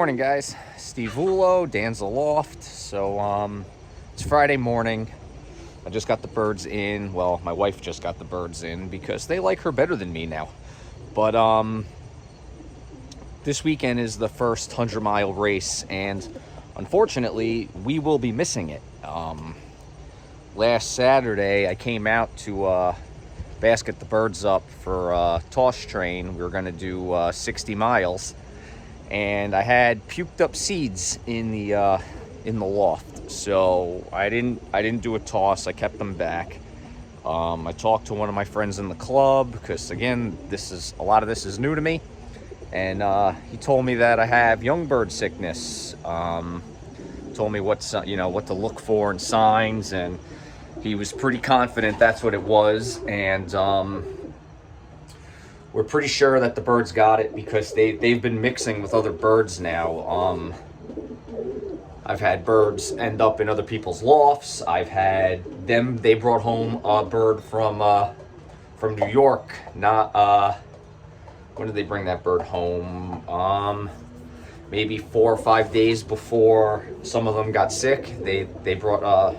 Morning, guys. Steve Vullo, Dan's Aloft. It's Friday morning. I just got the birds in. Well, my wife just got the birds in because they like her better than me now. But this weekend is the first 100-mile race, and unfortunately, we will be missing it. Last Saturday, I came out to basket the birds up for toss train. We were going to do 60 miles. And I had puked up seeds in the loft, so I didn't do a toss. I kept them back. I talked to one of my friends in the club because, again, a lot of this is new to me, and he told me that I have young bird sickness. Told me what to look for and signs, and he was pretty confident that's what it was. And we're pretty sure that the birds got it because they've been mixing with other birds now. I've had birds end up in other people's lofts. I've had them. They brought home a bird from New York. When did they bring that bird home? Maybe 4 or 5 days before some of them got sick. They brought a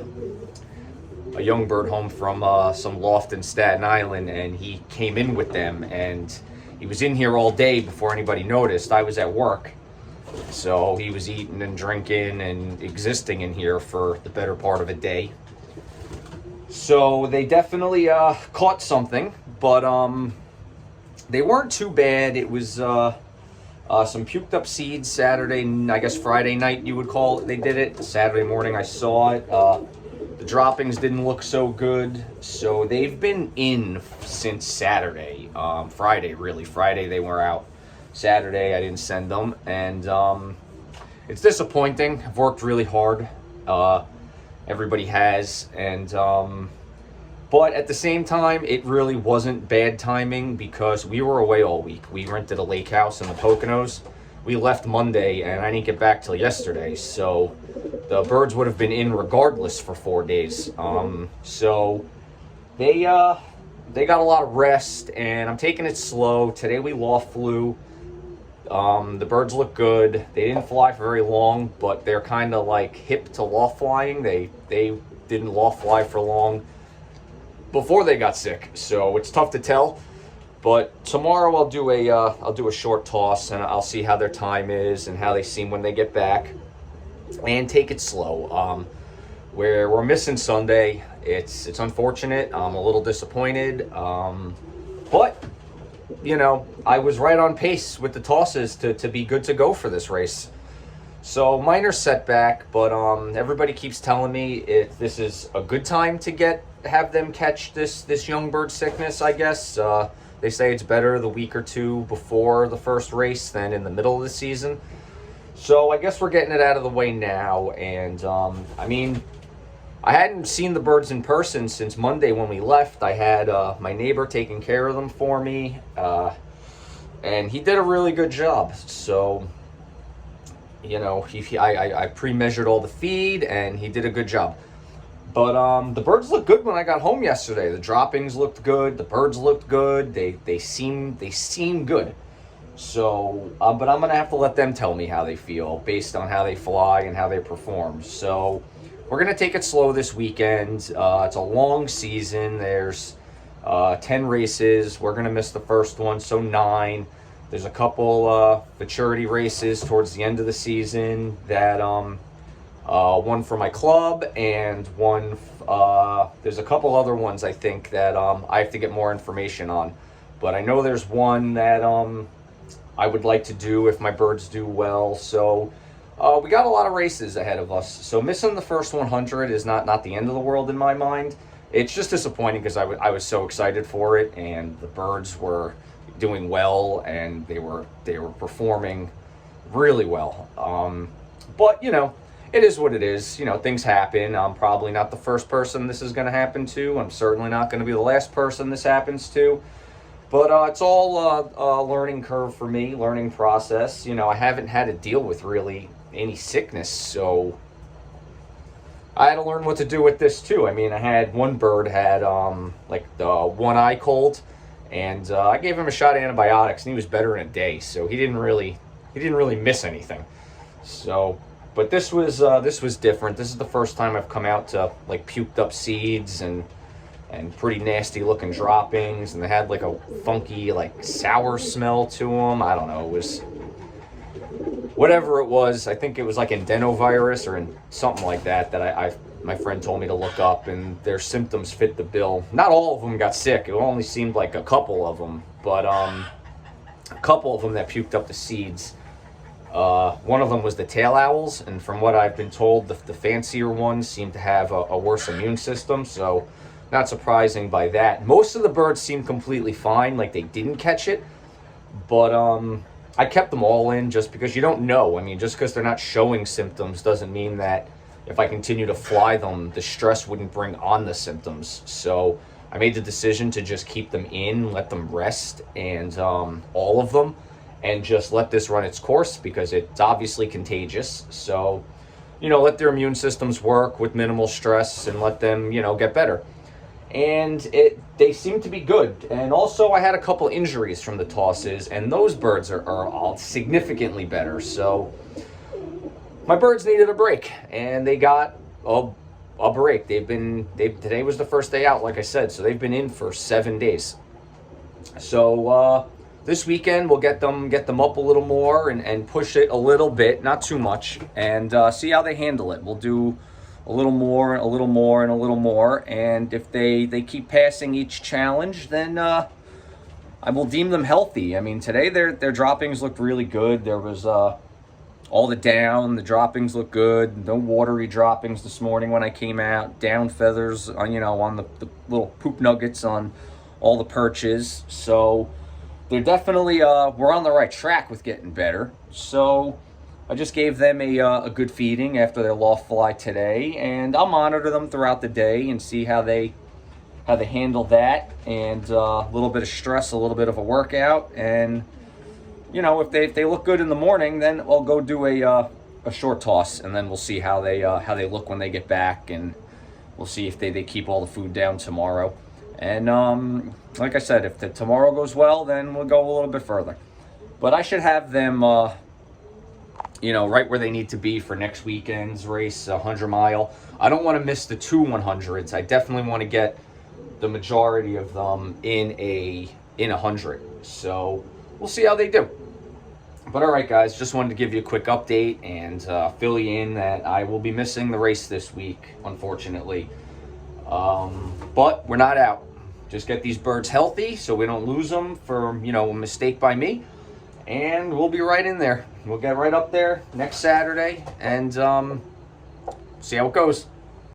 young bird home from some loft in Staten Island, and he came in with them, and he was in here all day before anybody noticed. I was at work, so he was eating and drinking and existing in here for the better part of a day. So they definitely caught something, but they weren't too bad. It was some puked up seeds Saturday, I guess Friday night you would call it. They did it. Saturday morning I saw it. The droppings didn't look so good, so they've been in since Saturday. Friday, really. Friday they were out. Saturday I didn't send them, and it's disappointing. I've worked really hard. Everybody has, and but at the same time, it really wasn't bad timing because we were away all week. We rented a lake house in the Poconos. We left Monday, and I didn't get back till yesterday, so the birds would have been in regardless for 4 days. So they got a lot of rest, and I'm taking it slow. Today we loft flew. The birds look good. They didn't fly for very long, but they're kind of like hip to loft flying. They didn't loft fly for long before they got sick, so it's tough to tell. But tomorrow I'll do a short toss, and I'll see how their time is and how they seem when they get back, and take it slow. We're missing Sunday. It's unfortunate. I'm a little disappointed, but I was right on pace with the tosses to be good to go for this race. So minor setback, but everybody keeps telling me this is a good time to have them catch this young bird sickness, I guess. They say it's better the week or two before the first race than in the middle of the season. So I guess we're getting it out of the way now. And I hadn't seen the birds in person since Monday when we left. I had my neighbor taking care of them for me, and he did a really good job. So I pre-measured all the feed, and he did a good job. But the birds looked good when I got home yesterday. The droppings looked good. The birds looked good. They seem good. So, but I'm gonna have to let them tell me how they feel based on how they fly and how they perform. So, we're gonna take it slow this weekend. It's a long season. There's 10 races. We're gonna miss the first one, so 9. There's a couple maturity races towards the end of the season that one for my club, and one there's a couple other ones I think that I have to get more information on, but I know there's one that I would like to do if my birds do well. So we got a lot of races ahead of us, so missing the first 100 is not the end of the world in my mind. It's just disappointing because I was so excited for it, and the birds were doing well, and they were performing really well. But it is what it is. Things happen. I'm probably not the first person this is going to happen to. I'm certainly not going to be the last person this happens to. But it's all a learning curve for me, learning process. I haven't had to deal with really any sickness, so I had to learn what to do with this too. I had one bird had like the one eye cold, and I gave him a shot of antibiotics, and he was better in a day. So he didn't really miss anything. So, but this was different. This is the first time I've come out to like puked up seeds and pretty nasty looking droppings, and they had like a funky like sour smell to them. I don't know. It was whatever it was. I think it was like adenovirus or in something like that I my friend told me to look up, and their symptoms fit the bill. Not all of them got sick. It only seemed like a couple of them, but a couple of them that puked up the seeds. One of them was the tail owls, and from what I've been told, the fancier ones seem to have a worse immune system, so not surprising by that. Most of the birds seemed completely fine, like they didn't catch it, but I kept them all in just because you don't know. I mean, just because they're not showing symptoms doesn't mean that if I continue to fly them, the stress wouldn't bring on the symptoms. So I made the decision to just keep them in, let them rest, and all of them, and just let this run its course because it's obviously contagious. So, let their immune systems work with minimal stress and let them, get better. And they seem to be good. And also I had a couple injuries from the tosses, and those birds are all significantly better. So my birds needed a break, and they got a break. Today was the first day out, like I said, so they've been in for 7 days. So this weekend we'll get them up a little more and push it a little bit, not too much, and see how they handle it. We'll do a little more, a little more, and a little more, and if they keep passing each challenge, then I will deem them healthy. I mean, today their droppings looked really good. There was all the droppings look good. No watery droppings this morning when I came out. Down feathers on, on the little poop nuggets on all the perches. So they're definitely, we're on the right track with getting better. So I just gave them a good feeding after their loft fly today, and I'll monitor them throughout the day and see how they handle that, and a little bit of stress, a little bit of a workout, and if they look good in the morning, then I'll go do a short toss, and then we'll see how they look when they get back, and we'll see if they keep all the food down tomorrow. And like I said, if tomorrow goes well, then we'll go a little bit further. But I should have them, right where they need to be for next weekend's race, 100-mile. I don't want to miss the 2 100s. I definitely want to get the majority of them in 100. So we'll see how they do. But all right, guys, just wanted to give you a quick update and fill you in that I will be missing the race this week, unfortunately. But we're not out. Just get these birds healthy so we don't lose them for, a mistake by me. And we'll be right in there. We'll get right up there next Saturday and see how it goes.